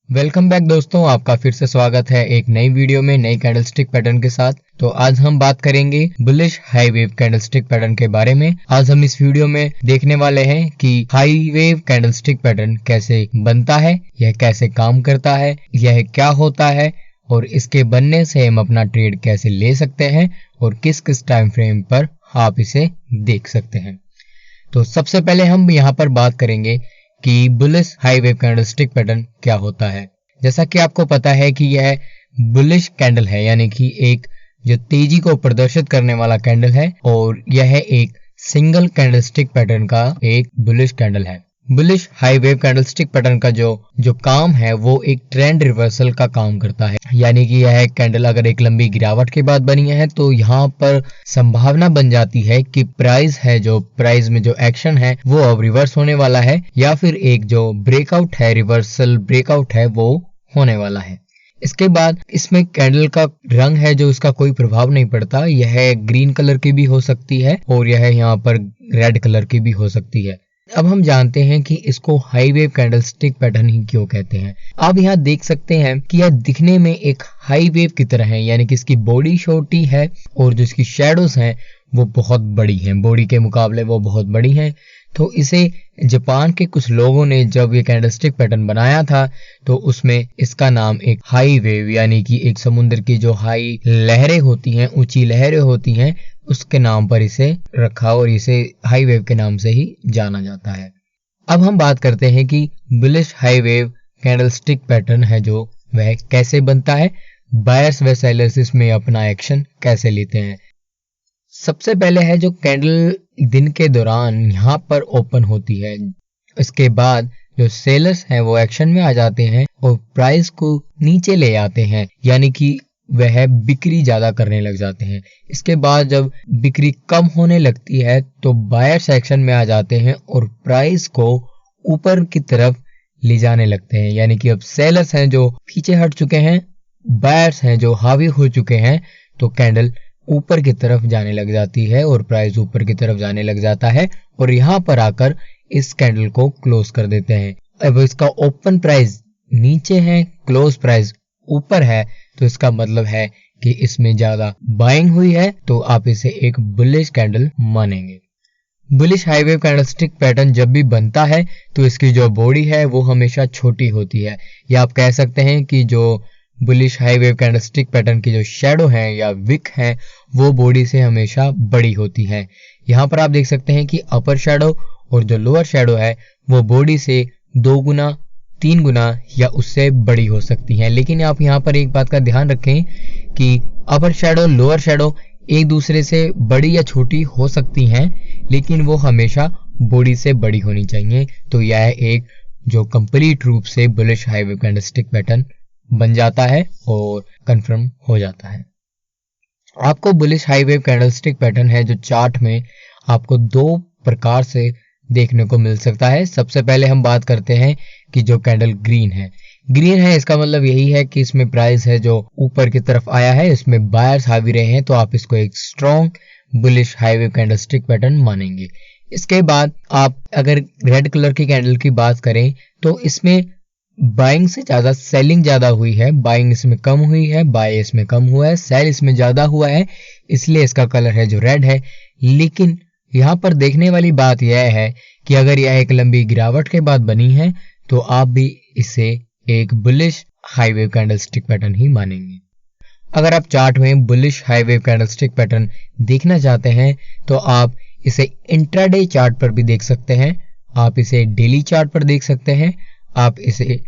Welcome back दोस्तों, आपका फिर से स्वागत है एक नई वीडियो में नई कैंडलस्टिक पैटर्न के साथ। तो आज हम बात करेंगे bullish high wave candlestick pattern के बारे में। आज हम इस वीडियो में देखने वाले हैं कि हाई वेव कैंडलस्टिक पैटर्न कैसे बनता है, यह कैसे काम करता है, यह क्या होता है और इसके बनने से हम अपना ट्रेड कैसे ले सकते हैं और किस किस टाइम फ्रेम पर आप इसे देख सकते हैं। तो सबसे पहले हम यहाँ पर बात करेंगे कि bullish high wave candlestick pattern क्या होता है। जैसा कि आपको पता है कि यह बुलिश कैंडल है, यानी कि एक जो तेजी को प्रदर्शित करने वाला कैंडल है और यह एक सिंगल कैंडलस्टिक पैटर्न का एक बुलिश कैंडल है। Bullish high wave candlestick pattern का जो काम है वो एक ट्रेंड रिवर्सल का काम करता है, यानी कि यह कैंडल अगर एक लंबी गिरावट के बाद बनी है तो यहाँ पर संभावना बन जाती है कि प्राइस में जो एक्शन है वो अब रिवर्स होने वाला है, या फिर एक जो ब्रेकआउट है, रिवर्सल ब्रेकआउट है, वो होने वाला है। इसके बाद इसमें कैंडल का रंग है जो इसका कोई प्रभाव नहीं पड़ता, यह ग्रीन कलर की भी हो सकती है और यह यहाँ पर रेड कलर की भी हो सकती है। अब हम जानते हैं कि इसको हाई वेव कैंडलस्टिक पैटर्न ही क्यों कहते हैं। आप यहाँ देख सकते हैं कि यह दिखने में एक हाई वेव की तरह है, यानी कि इसकी बॉडी छोटी है और जो इसकी शैडोज हैं वो बहुत बड़ी हैं, बॉडी के मुकाबले वो बहुत बड़ी हैं। तो इसे जापान के कुछ लोगों ने जब ये कैंडलस्टिक पैटर्न बनाया था तो उसमें इसका नाम एक हाई वेव, यानी कि एक समुद्र की जो हाई लहरें होती हैं, ऊंची लहरें होती हैं, उसके नाम पर इसे रखा और इसे हाई वेव के नाम से ही जाना जाता है। अब हम बात करते हैं कि bullish high wave candlestick pattern है जो वह कैसे बनता है, बायर्स व सेलर्स इसमें अपना एक्शन कैसे लेते हैं। सबसे पहले है जो कैंडल दिन के दौरान यहाँ पर ओपन होती है, इसके बाद जो सेलर्स हैं वो एक्शन में आ जाते हैं और प्राइस को नीचे ले आते हैं, यानी कि वह बिक्री ज्यादा करने लग जाते हैं। इसके बाद जब बिक्री कम होने लगती है तो बायर्स एक्शन में आ जाते हैं और प्राइस को ऊपर की तरफ ले जाने लगते हैं, यानी कि अब सेलर्स हैं जो पीछे हट चुके हैं, बायर्स हैं जो हावी हो चुके हैं, तो कैंडल ऊपर की तरफ जाने लग जाती है और प्राइस ऊपर की तरफ जाने लग जाता है और यहाँ पर आकर इस कैंडल को क्लोज कर देते हैं। अब इसका ओपन प्राइस नीचे है, क्लोज प्राइस ऊपर है, तो इसका मतलब है कि इसमें ज्यादा बाइंग हुई है, तो आप इसे एक बुलिश कैंडल मानेंगे। Bullish high wave candlestick pattern जब भी बनता है तो इसकी जो बॉडी है वो हमेशा छोटी होती है, या आप कह सकते हैं कि जो bullish high wave candlestick pattern की जो शैडो है या विक है वो बॉडी से हमेशा बड़ी होती है। यहाँ पर आप देख सकते हैं कि अपर शैडो और जो लोअर शैडो है वो बॉडी से 2 गुना 3 गुना या उससे बड़ी हो सकती हैं। लेकिन आप यहाँ पर एक बात का ध्यान रखें कि अपर शैडो लोअर शैडो एक दूसरे से बड़ी या छोटी हो सकती हैं, लेकिन वो हमेशा बॉडी से बड़ी होनी चाहिए। तो यह एक जो कंप्लीट रूप से bullish high wave candlestick pattern बन जाता है और कंफर्म हो जाता है। आपको bullish high wave candlestick pattern है जो चार्ट में आपको 2 प्रकार से देखने को मिल सकता है। सबसे पहले हम बात करते हैं कि जो कैंडल ग्रीन है, इसका मतलब यही है कि इसमें प्राइस है जो ऊपर की तरफ आया है, इसमें बायर्स हावी रहे हैं, तो आप इसको एक strong bullish high wave candlestick pattern मानेंगे। इसके बाद आप अगर रेड कलर की कैंडल की बात करें तो इसमें बाइंग से ज्यादा सेलिंग ज्यादा हुई है, बाइंग इसमें कम हुई है, बाय इसमें कम हुआ है, सेल इसमें ज्यादा हुआ है, इसलिए इसका कलर है जो रेड है। लेकिन यहाँ पर देखने वाली बात यह है कि अगर यह एक लंबी गिरावट के बाद बनी है तो आप भी इसे एक bullish high wave candlestick pattern ही मानेंगे। अगर आप चार्ट में bullish high wave candlestick pattern देखना चाहते हैं तो आप इसे इंट्राडे चार्ट पर भी देख सकते हैं, आप इसे डेली चार्ट पर देख सकते हैं, आप इसे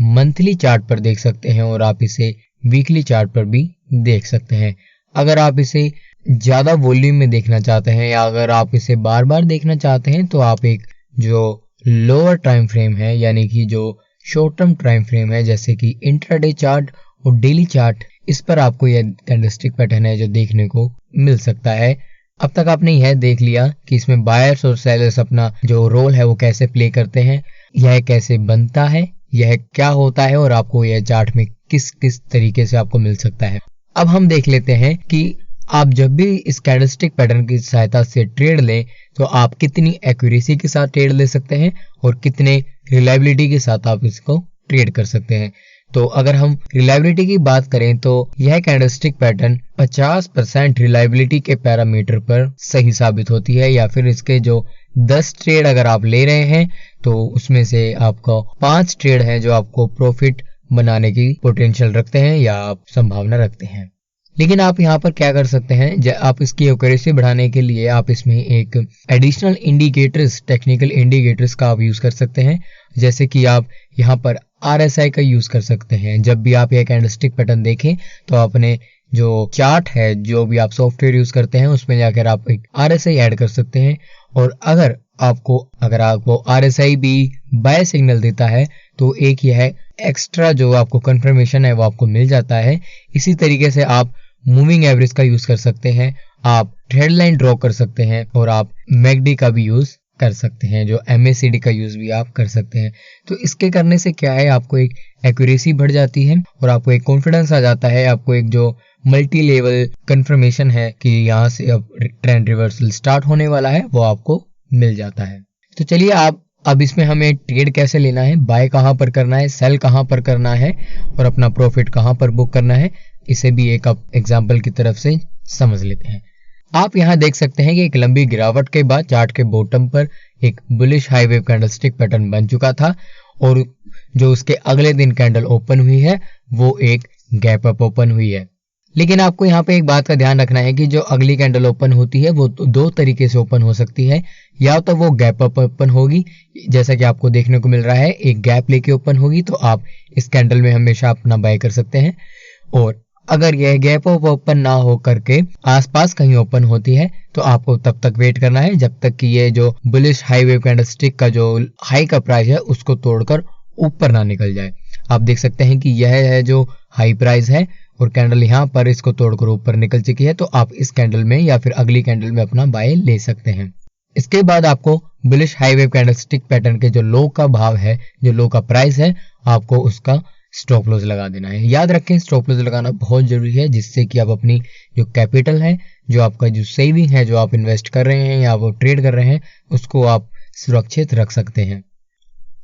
मंथली चार्ट पर देख सकते हैं और आप इसे वीकली चार्ट पर भी देख सकते हैं। अगर आप इसे ज्यादा वॉल्यूम में देखना चाहते हैं या अगर आप इसे बार बार देखना चाहते हैं तो आप एक जो लोअर टाइम फ्रेम है, यानी कि जो शॉर्ट टर्म टाइम फ्रेम है, जैसे कि इंट्राडे चार्ट और डेली चार्ट, इस पर आपको यह कैंडलस्टिक पैटर्न है जो देखने को मिल सकता है। अब तक आपने यह देख लिया कि इसमें बायर्स और सेलर्स अपना जो रोल है वो कैसे प्ले करते हैं, यह कैसे बनता है, यह क्या होता है और आपको यह चार्ट में किस किस तरीके से आपको मिल सकता है। अब हम देख लेते हैं कि आप जब भी इस कैंडलस्टिक पैटर्न की सहायता से ट्रेड लें तो आप कितनी एक्यूरेसी के साथ ट्रेड ले सकते हैं और कितने रिलायबिलिटी के साथ आप इसको ट्रेड कर सकते हैं। तो अगर हम रिलायबिलिटी की बात करें तो यह कैंडलस्टिक पैटर्न 50% रिलायबिलिटी के पैरामीटर पर सही साबित होती है, या फिर इसके जो 10 ट्रेड अगर आप ले रहे हैं तो उसमें से आपका 5 ट्रेड हैं जो आपको प्रॉफिट बनाने की पोटेंशियल रखते हैं या आप संभावना रखते हैं। लेकिन आप यहाँ पर क्या कर सकते हैं, आप इसकी एक्यूरेसी बढ़ाने के लिए आप इसमें एक एडिशनल इंडिकेटर्स, टेक्निकल इंडिकेटर्स का आप यूज कर सकते हैं। जैसे कि आप यहाँ पर RSI का यूज कर सकते हैं। जब भी आप यह कैंडलस्टिक पैटर्न देखें तो अपने जो चार्ट है, जो भी आप सॉफ्टवेयर यूज करते हैं, उसमें जाकर आप एक RSI ऐड कर सकते हैं। और अगर आपको RSI भी बाय सिग्नल देता है तो एक यह एक्स्ट्रा जो आपको कंफर्मेशन है वो आपको मिल जाता है। इसी तरीके से आप मूविंग एवरेज का यूज कर सकते हैं, आप ट्रेड लाइन ड्रॉ कर सकते हैं और आप मैकडी का भी यूज कर सकते हैं, जो MACD का यूज भी आप कर सकते हैं। तो इसके करने से क्या है, आपको एक एक्यूरेसी बढ़ जाती है और आपको एक कॉन्फिडेंस आ जाता है, आपको एक जो मल्टी लेवल कंफर्मेशन है कि यहाँ से अब ट्रेंड रिवर्सल स्टार्ट होने वाला है वो आपको मिल जाता है। तो चलिए अब इसमें हमें ट्रेड कैसे लेना है, बाय कहां पर करना है, सेल कहां पर करना है और अपना प्रॉफिट कहां पर बुक करना है, इसे भी एक एग्जांपल की तरफ से समझ लेते हैं। आप यहां देख सकते हैं कि एक लंबी गिरावट के बाद चार्ट के बॉटम पर एक bullish high wave candlestick pattern बन चुका था और जो उसके अगले दिन कैंडल ओपन हुई है वो एक गैप अप ओपन हुई है। लेकिन आपको यहाँ पे एक बात का ध्यान रखना है कि जो अगली कैंडल ओपन होती है वो दो तरीके से ओपन हो सकती है। या तो वो गैप अप ओपन होगी, जैसा कि आपको देखने को मिल रहा है, एक गैप लेके ओपन होगी, तो आप इस कैंडल में हमेशा अपना बाय कर सकते हैं। और अगर यह गैप अप ओपन ना हो करके आसपास कहीं ओपन होती है तो आपको तब तक वेट करना है जब तक कि ये जो बुलिश हाई वेव कैंडलस्टिक का जो हाई का प्राइस है उसको तोड़कर ऊपर ना निकल जाए। आप देख सकते हैं कि यह है जो हाई प्राइस है और कैंडल यहाँ पर इसको तोड़कर ऊपर निकल चुकी है, तो आप इस कैंडल में या फिर अगली कैंडल में अपना बाय ले सकते हैं। इसके बाद आपको bullish high wave candlestick pattern के जो लो का भाव है, जो लो का प्राइस है, आपको उसका स्टॉप लॉस लगा देना है। याद रखें स्टॉप लॉस लगाना बहुत जरूरी है, जिससे कि आप अपनी जो कैपिटल है, जो आपका जो सेविंग है, जो आप इन्वेस्ट कर रहे हैं या वो ट्रेड कर रहे हैं, उसको आप सुरक्षित रख सकते हैं।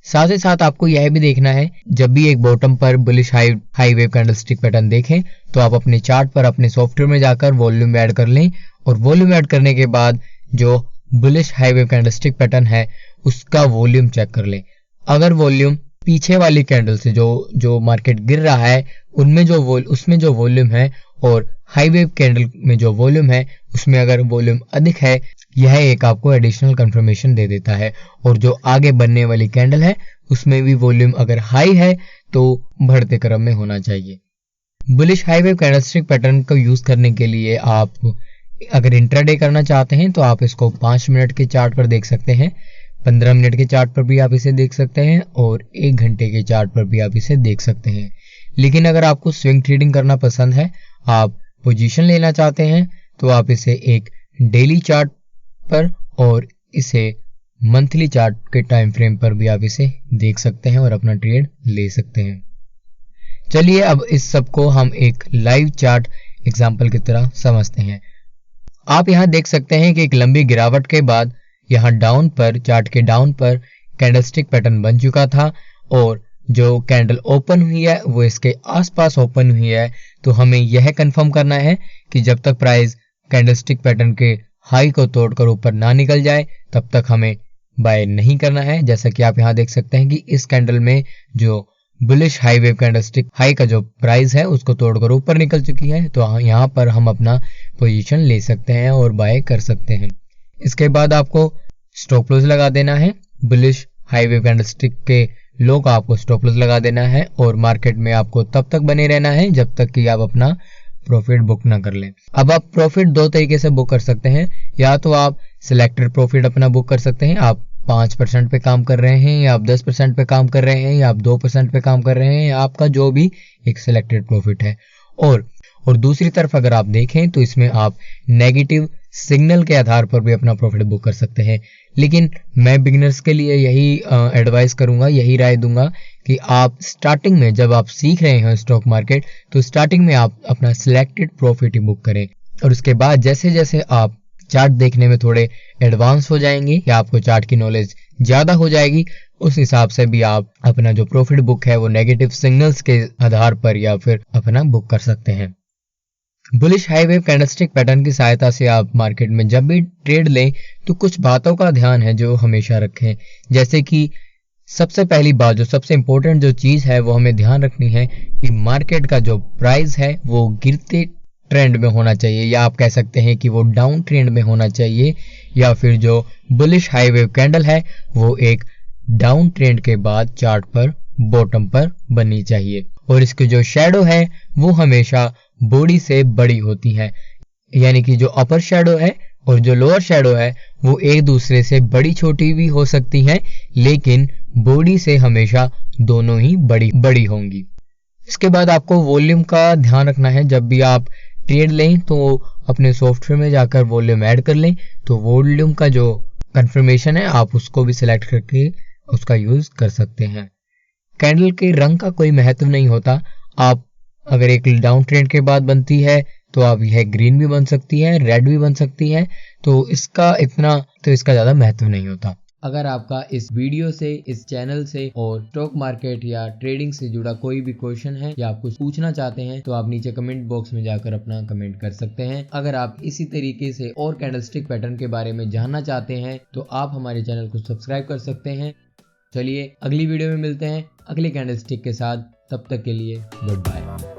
साथ ही साथ आपको यह भी देखना है, जब भी एक बॉटम पर bullish high wave candlestick pattern देखें तो आप अपने चार्ट पर अपने सॉफ्टवेयर में जाकर वॉल्यूम ऐड कर लें और वॉल्यूम ऐड करने के बाद जो bullish high wave candlestick pattern है उसका वॉल्यूम चेक कर लें। अगर वॉल्यूम पीछे वाली कैंडल से जो मार्केट गिर रहा है उसमें जो वॉल्यूम है और हाई वेव कैंडल में जो वॉल्यूम है उसमें अगर वॉल्यूम अधिक है, यह एक आपको एडिशनल कंफर्मेशन दे देता है। और जो आगे बनने वाली कैंडल है उसमें भी वॉल्यूम अगर हाई है तो बढ़ते क्रम में होना चाहिए। Bullish high wave candlestick pattern को यूज करने के लिए आप अगर इंट्राडे करना चाहते हैं तो आप इसको 5 मिनट के चार्ट पर देख सकते हैं, 15 मिनट के चार्ट पर भी आप इसे देख सकते हैं और 1 घंटे के चार्ट पर भी आप इसे देख सकते हैं। लेकिन अगर आपको स्विंग ट्रेडिंग करना पसंद है, आप पोजीशन लेना चाहते हैं, तो आप इसे एक डेली चार्ट पर और इसे मंथली चार्ट के टाइम फ्रेम पर भी आप इसे देख सकते हैं और अपना ट्रेड ले सकते हैं। चलिए अब इस सब को हम एक लाइव चार्ट एग्जांपल की तरह समझते हैं। आप यहां देख सकते हैं कि एक लंबी गिरावट के बाद यहां डाउन पर, चार्ट के डाउन पर कैंडलस्टिक पैटर्न बन चुका था और जो कैंडल ओपन हुई है वो इसके आसपास ओपन हुई है। तो हमें यह कंफर्म करना है कि जब तक प्राइस कैंडलस्टिक पैटर्न के हाई को तोड़कर ऊपर ना निकल जाए तब तक हमें बाय नहीं करना है। जैसा कि आप यहां देख सकते हैं कि इस कैंडल में जो bullish high wave candlestick high का जो प्राइस है उसको तोड़कर ऊपर निकल चुकी है, तो यहां पर हम अपना पोजीशन ले सकते हैं और बाय कर सकते हैं। इसके बाद आपको स्टॉप लॉस लगा देना है। बुलिश हाई वेव कैंडलस्टिक के लो का आपको स्टॉप लॉस लगा देना है और मार्केट में आपको तब तक बने रहना है जब तक कि आप अपना प्रॉफिट बुक ना कर लें। अब आप प्रॉफिट 2 तरीके से बुक कर सकते हैं, या तो आप सिलेक्टेड प्रॉफिट अपना बुक कर सकते हैं, आप 5% पे काम कर रहे हैं या आप 10% पे काम कर रहे हैं या आप 2% पे काम कर रहे हैं, या आपका जो भी एक सिलेक्टेड प्रॉफिट है। और दूसरी तरफ अगर आप देखें तो इसमें आप नेगेटिव सिग्नल के आधार पर भी अपना प्रॉफिट बुक कर सकते हैं। लेकिन मैं बिगिनर्स के लिए यही एडवाइस करूंगा, यही राय दूंगा कि आप स्टार्टिंग में जब आप सीख रहे हैं स्टॉक मार्केट, तो स्टार्टिंग में आप अपना सिलेक्टेड प्रॉफिट ही बुक करें और उसके बाद जैसे जैसे आप चार्ट देखने में थोड़े एडवांस हो जाएंगे या आपको चार्ट की नॉलेज ज्यादा हो जाएगी उस हिसाब से भी आप अपना जो प्रॉफिट बुक है वो नेगेटिव सिग्नल्स के आधार पर या फिर अपना बुक कर सकते हैं। Bullish high wave candlestick pattern की सहायता से आप मार्केट में जब भी ट्रेड लें तो कुछ बातों का ध्यान है जो हमेशा रखें। जैसे कि सबसे पहली बात, जो सबसे इंपॉर्टेंट जो चीज है वो हमें ध्यान रखनी है कि मार्केट का जो प्राइस है वो गिरते ट्रेंड में होना चाहिए, या आप कह सकते हैं कि वो डाउन ट्रेंड में होना चाहिए, या फिर जो बुलिश हाई वेव कैंडल है वो एक डाउन ट्रेंड के बाद चार्ट पर बॉटम पर बननी चाहिए। और इसकी जो शैडो है वो हमेशा बॉडी से बड़ी होती है, यानी कि जो अपर शैडो है और जो लोअर शैडो है वो एक दूसरे से बड़ी छोटी भी हो सकती हैं, लेकिन बॉडी से हमेशा दोनों ही बड़ी बड़ी होंगी। इसके बाद आपको वॉल्यूम का ध्यान रखना है। जब भी आप ट्रेड लें तो अपने सॉफ्टवेयर में जाकर वॉल्यूम ऐड कर लें, तो वॉल्यूम का जो कंफर्मेशन है आप उसको भी सिलेक्ट करके उसका यूज कर सकते हैं। कैंडल के रंग का कोई महत्व नहीं होता। आप अगर एक डाउन ट्रेंड के बाद बनती है तो आप यह ग्रीन भी बन सकती है, रेड भी बन सकती है, तो इसका ज्यादा महत्व नहीं होता। अगर आपका इस वीडियो से, इस चैनल से और स्टॉक मार्केट या ट्रेडिंग से जुड़ा कोई भी क्वेश्चन है या आप कुछ पूछना चाहते हैं तो आप नीचे कमेंट बॉक्स में जाकर अपना कमेंट कर सकते हैं। अगर आप इसी तरीके से और कैंडलस्टिक पैटर्न के बारे में जानना चाहते हैं तो आप हमारे चैनल को सब्सक्राइब कर सकते हैं। चलिए अगली वीडियो में मिलते हैं अगली कैंडलस्टिक के साथ, तब तक के लिए गुड बाय।